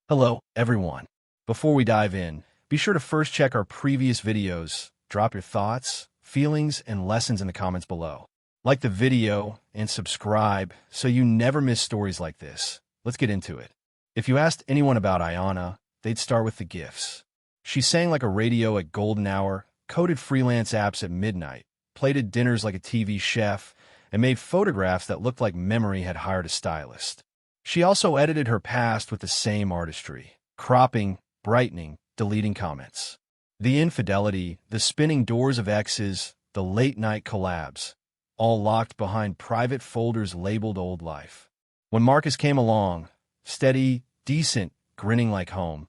Hello, everyone. Before we dive in, be sure to first check our previous videos. Drop your thoughts, feelings, and lessons in the comments below. Like the video and subscribe so you never miss stories like this. Let's get into it. If you asked anyone about Ayana, they'd start with the gifts. She sang like a radio at golden hour, coded freelance apps at midnight, plated dinners like a TV chef, and made photographs that looked like memory had hired a stylist. She also edited her past with the same artistry, cropping, brightening, deleting comments. The infidelity, the spinning doors of exes, the late-night collabs, all locked behind private folders labeled Old Life. When Marcus came along, steady, decent, grinning like home,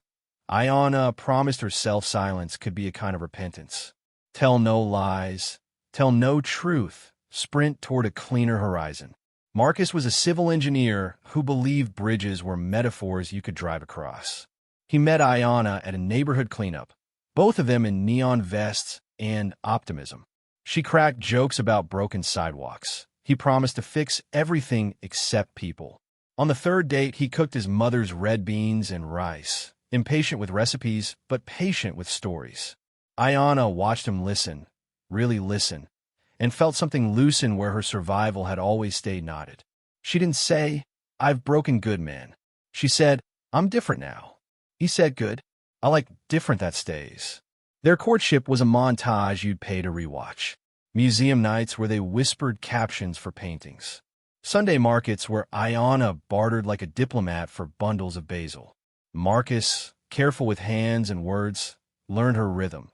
Ayana promised herself silence could be a kind of repentance. Tell no lies, tell no truth, sprint toward a cleaner horizon. Marcus was a civil engineer who believed bridges were metaphors you could drive across. He met Ayana at a neighborhood cleanup, both of them in neon vests and optimism. She cracked jokes about broken sidewalks. He promised to fix everything except people. On the third date, he cooked his mother's red beans and rice, impatient with recipes, but patient with stories. Ayana watched him listen, really listen, and felt something loosen where her survival had always stayed knotted. She didn't say, "I've broken good, man." She said, "I'm different now." He said, "Good. I like different that stays." Their courtship was a montage you'd pay to rewatch. Museum nights where they whispered captions for paintings. Sunday markets where Ayana bartered like a diplomat for bundles of basil. Marcus, careful with hands and words, learned her rhythm.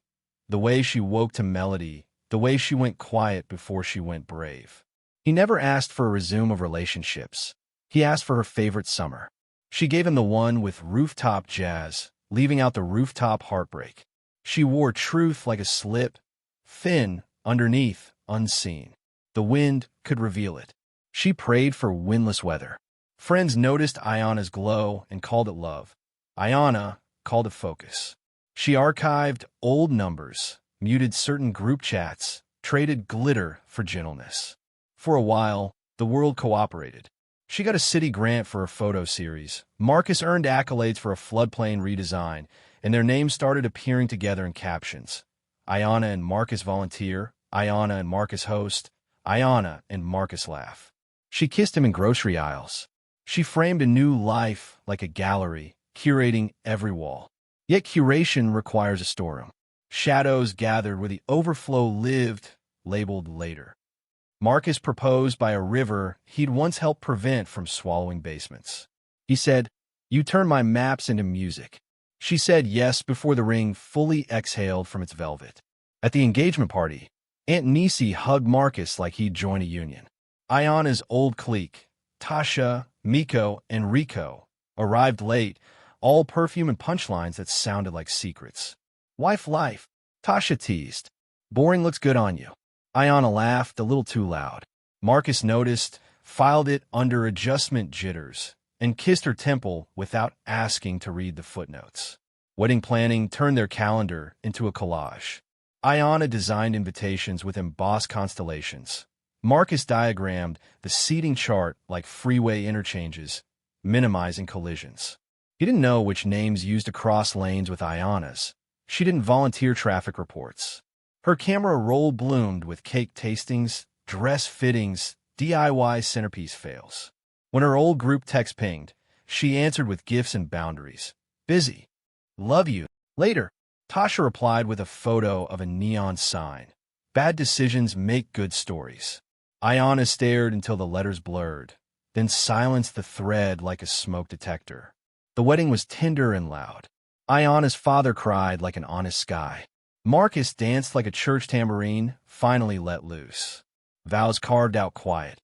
The way she woke to melody, the way she went quiet before she went brave. He never asked for a resume of relationships. He asked for her favorite summer. She gave him the one with rooftop jazz, leaving out the rooftop heartbreak. She wore truth like a slip, thin, underneath, unseen. The wind could reveal it. She prayed for windless weather. Friends noticed Ayana's glow and called it love. Ayana called it focus. She archived old numbers, muted certain group chats, traded glitter for gentleness. For a while, the world cooperated. She got a city grant for a photo series. Marcus earned accolades for a floodplain redesign, and their names started appearing together in captions. Ayana and Marcus volunteer, Ayana and Marcus host, Ayana and Marcus laugh. She kissed him in grocery aisles. She framed a new life like a gallery, curating every wall. Yet curation requires a storeroom. Shadows gathered where the overflow lived, labeled later. Marcus proposed by a river he'd once helped prevent from swallowing basements. He said, "You turn my maps into music." She said yes before the ring fully exhaled from its velvet. At the engagement party, Aunt Nisi hugged Marcus like he'd joined a union. Ayana's old clique, Tasha, Miko, and Rico, arrived late, all perfume and punchlines that sounded like secrets. "Wife life," Tasha teased. "Boring looks good on you." Ayana laughed a little too loud. Marcus noticed, filed it under adjustment jitters, and kissed her temple without asking to read the footnotes. Wedding planning turned their calendar into a collage. Ayana designed invitations with embossed constellations. Marcus diagrammed the seating chart like freeway interchanges, minimizing collisions. He didn't know which names used to cross lanes with Ayana's. She didn't volunteer traffic reports. Her camera roll bloomed with cake tastings, dress fittings, DIY centerpiece fails. When her old group text pinged, she answered with gifts and boundaries. "Busy. Love you. Later." Tasha replied with a photo of a neon sign. "Bad decisions make good stories." Ayana stared until the letters blurred, then silenced the thread like a smoke detector. The wedding was tender and loud. Ayana's father cried like an honest sky. Marcus danced like a church tambourine, finally let loose. Vows carved out quiet.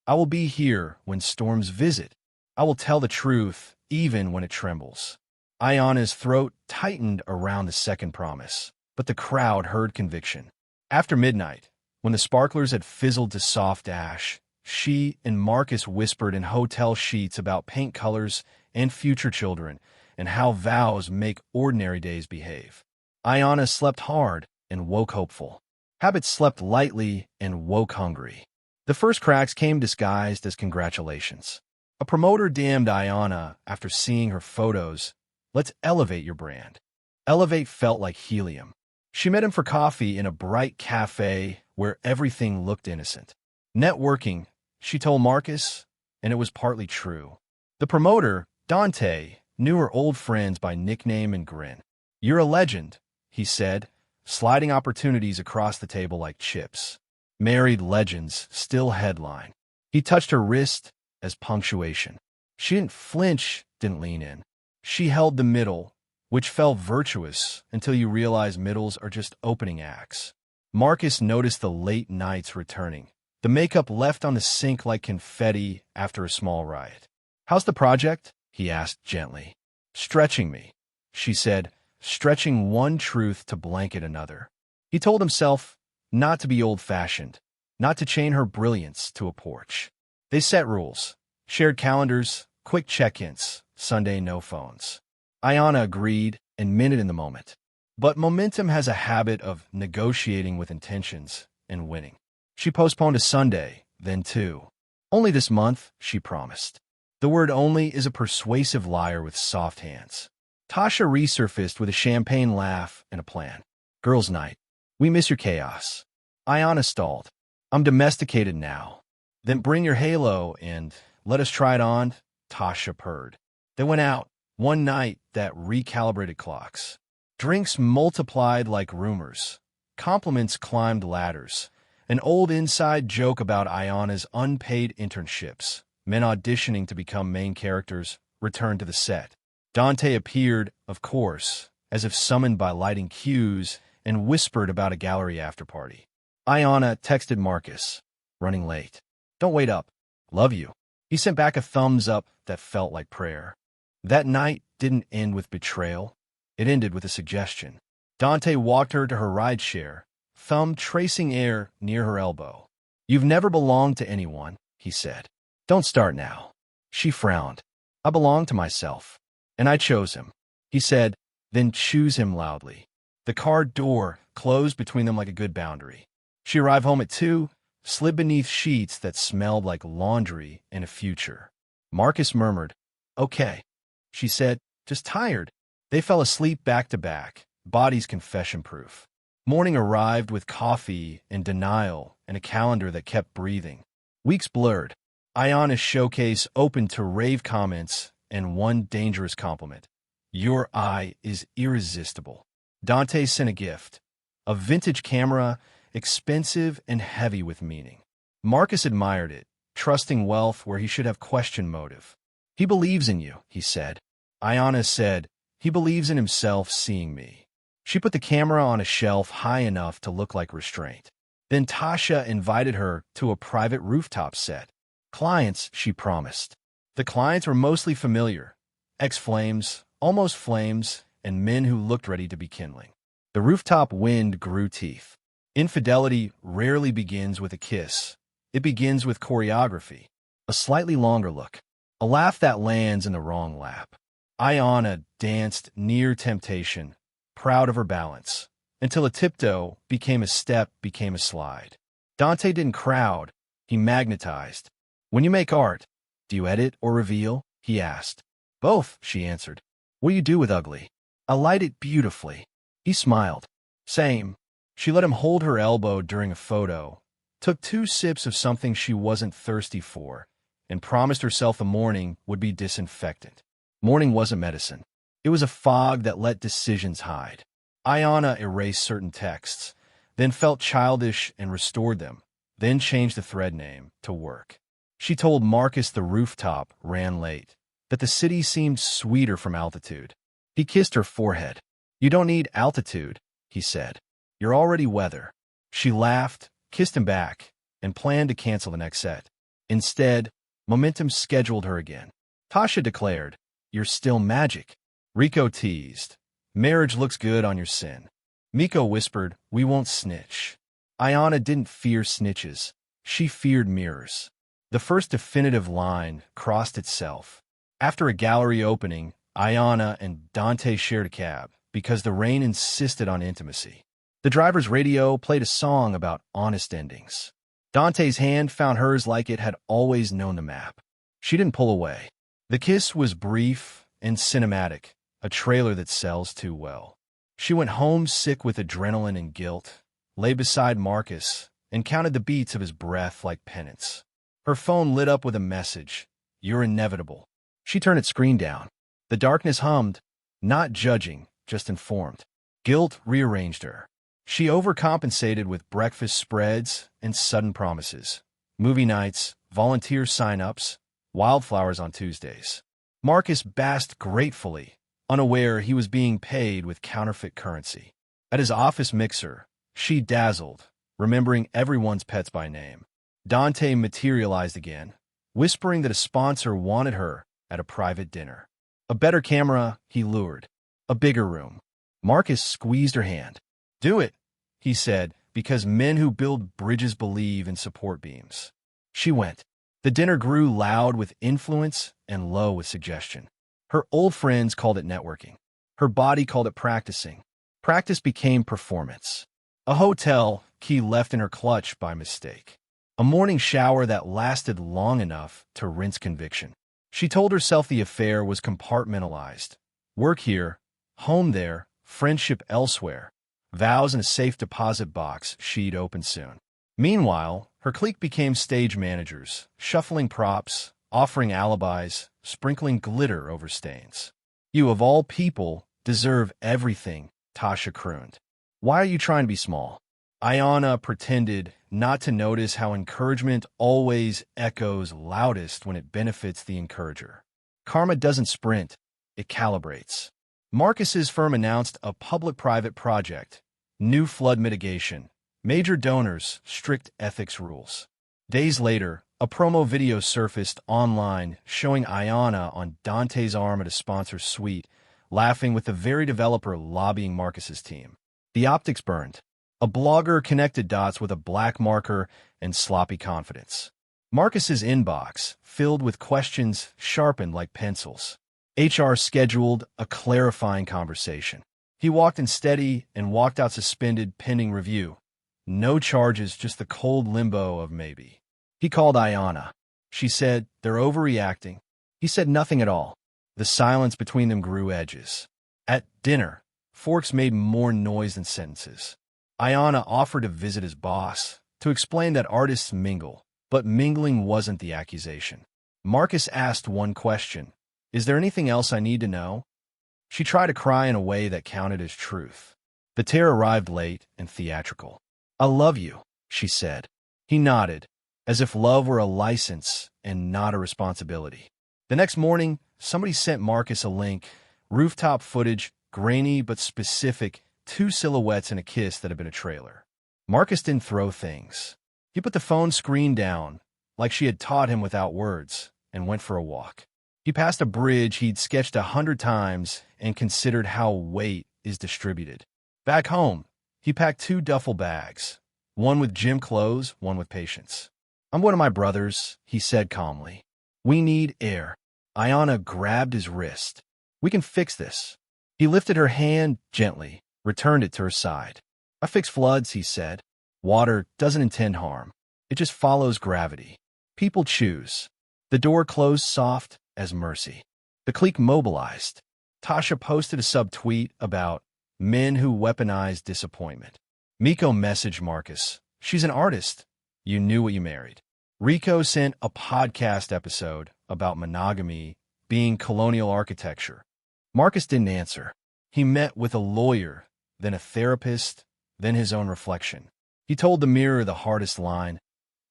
"I will be here when storms visit. I will tell the truth, even when it trembles." Ayana's throat tightened around the second promise, but the crowd heard conviction. After midnight, when the sparklers had fizzled to soft ash, she and Marcus whispered in hotel sheets about paint colors and future children, and how vows make ordinary days behave. Ayana slept hard and woke hopeful. Habit slept lightly and woke hungry. The first cracks came disguised as congratulations. A promoter DM'd Ayana after seeing her photos, Let's elevate your brand. Elevate felt like helium. She met him for coffee in a bright cafe where everything looked innocent. Networking, she told Marcus, and it was partly true. The promoter, Dante, knew her old friends by nickname and grin. "You're a legend," he said, sliding opportunities across the table like chips. Married legends still headline. He touched her wrist as punctuation. She didn't flinch, didn't lean in. She held the middle, which felt virtuous until you realize middles are just opening acts. Marcus noticed the late nights returning, the makeup left on the sink like confetti after a small riot. "How's the project?" he asked gently. "Stretching me," she said, stretching one truth to blanket another. He told himself not to be old-fashioned, not to chain her brilliance to a porch. They set rules, shared calendars, quick check-ins, Sunday no phones. Ayanna agreed and minute in the moment. But momentum has a habit of negotiating with intentions and winning. She postponed to Sunday, then two. "Only this month," she promised. The word "only" is a persuasive liar with soft hands. Tasha resurfaced with a champagne laugh and a plan. "Girls' night. We miss your chaos." Ayanna stalled. "I'm domesticated now." "Then bring your halo and let us try it on," Tasha purred. They went out. One night that recalibrated clocks. Drinks multiplied like rumors. Compliments climbed ladders. An old inside joke about Ayanna's unpaid internships, men auditioning to become main characters, returned to the set. Dante appeared, of course, as if summoned by lighting cues, and whispered about a gallery afterparty. Ayanna texted Marcus, "Running late. Don't wait up. Love you." He sent back a thumbs up that felt like prayer. That night didn't end with betrayal. It ended with a suggestion. Dante walked her to her rideshare, thumb tracing air near her elbow. "You've never belonged to anyone," he said. "Don't start now." She frowned. "I belong to myself. And I chose him." He said, "Then choose him loudly." The car door closed between them like a good boundary. She arrived home at 2, slid beneath sheets that smelled like laundry and a future. Marcus murmured, "Okay." She said, "Just tired." They fell asleep back to back, bodies confession-proof. Morning arrived with coffee and denial and a calendar that kept breathing. Weeks blurred. Ayanna's showcase opened to rave comments and one dangerous compliment. "Your eye is irresistible." Dante sent a gift. A vintage camera, expensive and heavy with meaning. Marcus admired it, trusting wealth where he should have questioned motive. "He believes in you," he said. Ayanna said, "He believes in himself seeing me." She put the camera on a shelf high enough to look like restraint. Then Tasha invited her to a private rooftop set. Clients, she promised. The clients were mostly familiar. Ex-flames, almost flames, and men who looked ready to be kindling. The rooftop wind grew teeth. Infidelity rarely begins with a kiss. It begins with choreography. A slightly longer look. A laugh that lands in the wrong lap. Ayanna danced near temptation, proud of her balance, until a tiptoe became a step, became a slide. Dante didn't crowd, he magnetized. "When you make art, do you edit or reveal?" he asked. "Both," she answered. "What do you do with ugly?" "I light it beautifully." He smiled. "Same." She let him hold her elbow during a photo, took 2 sips of something she wasn't thirsty for, and promised herself the morning would be disinfectant. Morning wasn't medicine. It was a fog that let decisions hide. Ayanna erased certain texts, then felt childish and restored them, then changed the thread name to work. She told Marcus the rooftop ran late, that the city seemed sweeter from altitude. He kissed her forehead. "You don't need altitude," he said. "You're already weather." She laughed, kissed him back, and planned to cancel the next set. Instead, momentum scheduled her again. Tasha declared, "You're still magic." Rico teased, "Marriage looks good on your sin." Miko whispered, "We won't snitch." Ayanna didn't fear snitches. She feared mirrors. The first definitive line crossed itself. After a gallery opening, Ayanna and Dante shared a cab because the rain insisted on intimacy. The driver's radio played a song about honest endings. Dante's hand found hers like it had always known the map. She didn't pull away. The kiss was brief and cinematic, a trailer that sells too well. She went home sick with adrenaline and guilt, lay beside Marcus, and counted the beats of his breath like penance. Her phone lit up with a message, "You're inevitable." She turned its screen down. The darkness hummed, not judging, just informed. Guilt rearranged her. She overcompensated with breakfast spreads and sudden promises. Movie nights, volunteer sign-ups, wildflowers on Tuesdays. Marcus basked gratefully, unaware he was being paid with counterfeit currency. At his office mixer, she dazzled, remembering everyone's pets by name. Dante materialized again, whispering that a sponsor wanted her at a private dinner. A better camera, he lured. A bigger room. Marcus squeezed her hand. "Do it," he said, "because men who build bridges believe in support beams." She went. The dinner grew loud with influence and low with suggestion. Her old friends called it networking. Her body called it practicing. Practice became performance. A hotel key left in her clutch by mistake. A morning shower that lasted long enough to rinse conviction. She told herself the affair was compartmentalized. Work here, home there, friendship elsewhere. Vows in a safe deposit box she'd open soon. Meanwhile, her clique became stage managers, shuffling props, offering alibis, sprinkling glitter over stains. "You, of all people, deserve everything," Tasha crooned. "Why are you trying to be small?" Ayanna pretended not to notice how encouragement always echoes loudest when it benefits the encourager. Karma doesn't sprint, it calibrates. Marcus's firm announced a public-private project, new flood mitigation, major donors, strict ethics rules. Days later, a promo video surfaced online showing Ayanna on Dante's arm at a sponsor's suite, laughing with the very developer lobbying Marcus's team. The optics burned. A blogger connected dots with a black marker and sloppy confidence. Marcus's inbox, filled with questions sharpened like pencils. HR scheduled a clarifying conversation. He walked in steady and walked out suspended pending review. No charges, just the cold limbo of maybe. He called Ayanna. She said, "They're overreacting." He said nothing at all. The silence between them grew edges. At dinner, forks made more noise than sentences. Ayanna offered to visit his boss, to explain that artists mingle, but mingling wasn't the accusation. Marcus asked one question. "Is there anything else I need to know?" She tried to cry in a way that counted as truth. The tear arrived late and theatrical. "I love you," she said. He nodded, as if love were a license and not a responsibility. The next morning, somebody sent Marcus a link, rooftop footage, grainy but specific, 2 silhouettes and a kiss that had been a trailer. Marcus didn't throw things. He put the phone screen down, like she had taught him without words, and went for a walk. He passed a bridge he'd sketched 100 times and considered how weight is distributed. Back home, he packed 2 duffel bags, one with gym clothes, one with patience. "I'm one of my brothers," he said calmly. "We need air." Ayanna grabbed his wrist. "We can fix this." He lifted her hand gently, returned it to her side. "I fix floods," he said. "Water doesn't intend harm. It just follows gravity. People choose." The door closed soft as mercy. The clique mobilized. Tasha posted a sub-tweet about men who weaponize disappointment. Miko messaged Marcus. "She's an artist. You knew what you married." Rico sent a podcast episode about monogamy being colonial architecture. Marcus didn't answer. He met with a lawyer, then a therapist, then his own reflection. He told the mirror the hardest line.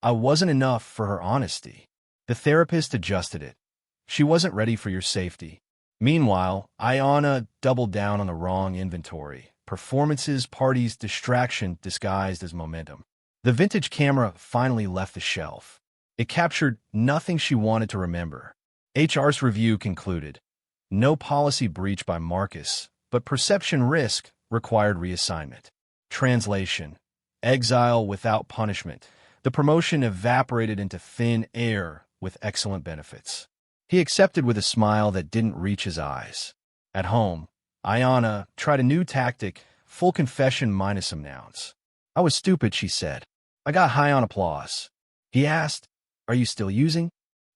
"I wasn't enough for her honesty." The therapist adjusted it. "She wasn't ready for your safety." Meanwhile, Ayanna doubled down on the wrong inventory. Performances, parties, distraction disguised as momentum. The vintage camera finally left the shelf. It captured nothing she wanted to remember. HR's review concluded. No policy breach by Marcus, but perception risk required reassignment. Translation: exile without punishment. The promotion evaporated into thin air with excellent benefits. He accepted with a smile that didn't reach his eyes. At home, Ayanna tried a new tactic, full confession minus some nouns. "I was stupid," she said. "I got high on applause." He asked, "Are you still using?"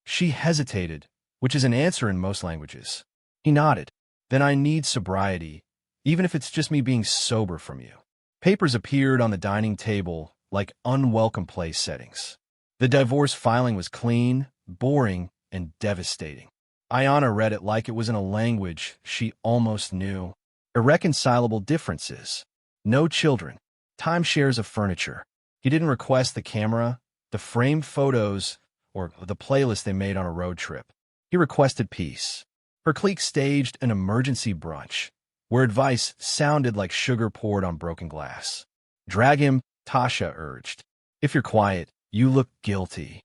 She hesitated, which is an answer in most languages. He nodded. then I need sobriety, even if it's just me being sober from you. Papers appeared on the dining table like unwelcome place settings. The divorce filing was clean, boring, and devastating. Ayana read it like it was in a language she almost knew. Irreconcilable differences. No children. Timeshares of furniture. He didn't request the camera, the framed photos, or the playlist they made on a road trip. He requested peace. Her clique staged an emergency brunch, where advice sounded like sugar poured on broken glass. Drag him, Tasha urged. If you're quiet, you look guilty.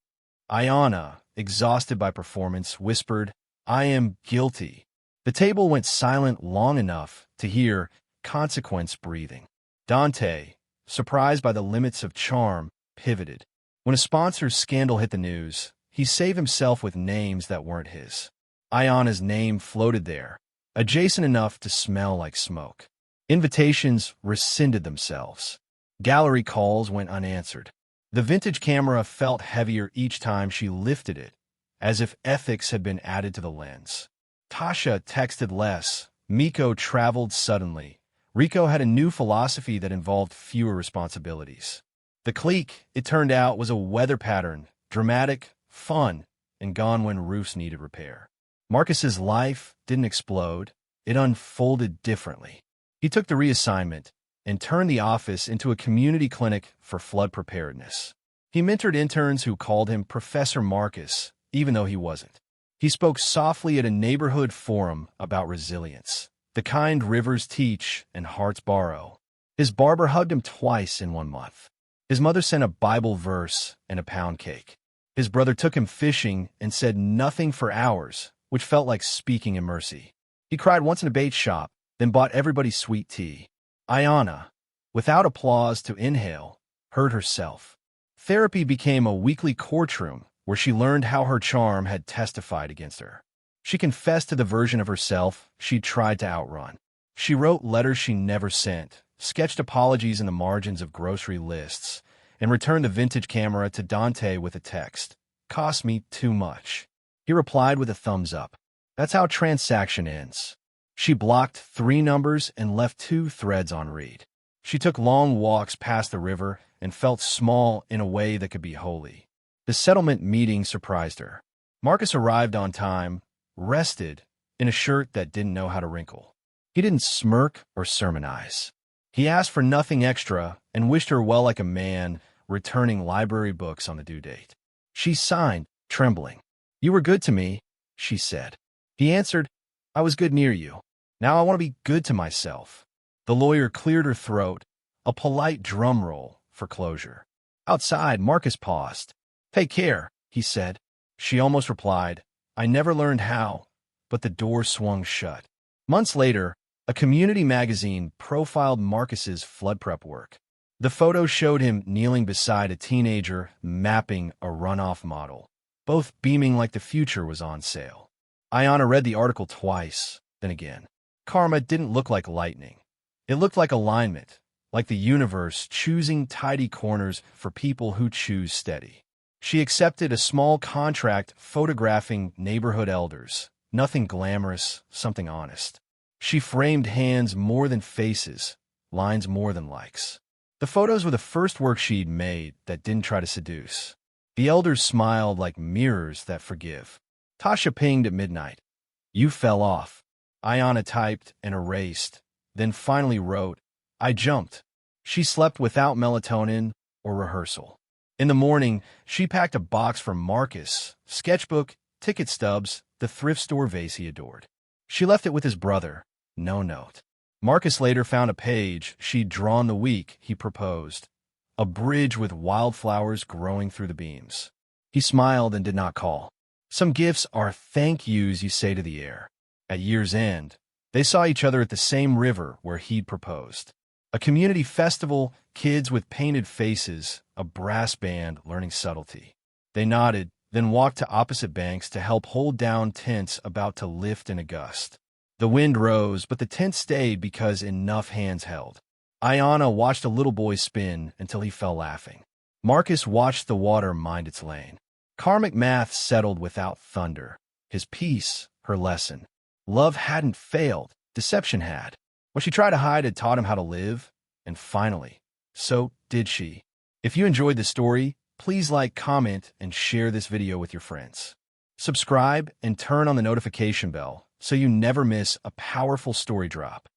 Ayana, exhausted by performance, whispered, I am guilty. The table went silent long enough to hear consequence breathing. Dante, surprised by the limits of charm, pivoted. When a sponsor's scandal hit the news, he saved himself with names that weren't his. Ayana's name floated there, adjacent enough to smell like smoke. Invitations rescinded themselves. Gallery calls went unanswered. The vintage camera felt heavier each time she lifted it, as if ethics had been added to the lens. Tasha texted less. Miko traveled suddenly. Rico had a new philosophy that involved fewer responsibilities. The clique, it turned out, was a weather pattern, dramatic, fun, and gone when roofs needed repair. Marcus's life didn't explode. It unfolded differently. He took the reassignment and turned the office into a community clinic for flood preparedness. He mentored interns who called him Professor Marcus, even though he wasn't. He spoke softly at a neighborhood forum about resilience, the kind rivers teach and hearts borrow. His barber hugged him twice in 1 month. His mother sent a Bible verse and a pound cake. His brother took him fishing and said nothing for hours, which felt like speaking in mercy. He cried once in a bait shop, then bought everybody sweet tea. Ayana, without applause to inhale, heard herself. Therapy became a weekly courtroom where she learned how her charm had testified against her. She confessed to the version of herself she'd tried to outrun. She wrote letters she never sent, sketched apologies in the margins of grocery lists, and returned the vintage camera to Dante with a text. Cost me too much. He replied with a thumbs up. That's how transaction ends. She blocked 3 numbers and left 2 threads on read. She took long walks past the river and felt small in a way that could be holy. The settlement meeting surprised her. Marcus arrived on time, rested, in a shirt that didn't know how to wrinkle. He didn't smirk or sermonize. He asked for nothing extra and wished her well like a man returning library books on the due date. She signed, trembling. You were good to me, she said. He answered, I was good near you. Now I want to be good to myself. The lawyer cleared her throat, a polite drum roll for closure. Outside, Marcus paused. Take care, he said. She almost replied, I never learned how, but the door swung shut. Months later, a community magazine profiled Marcus's flood prep work. The photo showed him kneeling beside a teenager mapping a runoff model, both beaming like the future was on sale. Ayana read the article twice, then again. Karma didn't look like lightning. It looked like alignment, like the universe choosing tidy corners for people who choose steady. She accepted a small contract photographing neighborhood elders. Nothing glamorous, something honest. She framed hands more than faces, lines more than likes. The photos were the first work she'd made that didn't try to seduce. The elders smiled like mirrors that forgive. Tasha pinged at midnight. You fell off. Ayana typed and erased, then finally wrote, I jumped. She slept without melatonin or rehearsal. In the morning, she packed a box for Marcus, sketchbook, ticket stubs, the thrift store vase he adored. She left it with his brother. No note. Marcus later found a page she'd drawn the week he proposed, a bridge with wildflowers growing through the beams. He smiled and did not call. Some gifts are thank yous you say to the air. At year's end, they saw each other at the same river where he'd proposed. A community festival, kids with painted faces, a brass band learning subtlety. They nodded, then walked to opposite banks to help hold down tents about to lift in a gust. The wind rose, but the tent stayed because enough hands held. Ayana watched a little boy spin until he fell laughing. Marcus watched the water mind its lane. Karmic math settled without thunder. His piece, her lesson. Love hadn't failed, deception had. What she tried to hide had taught him how to live, and finally, so did she. If you enjoyed the story, please like, comment, and share this video with your friends. Subscribe and turn on the notification bell so you never miss a powerful story drop.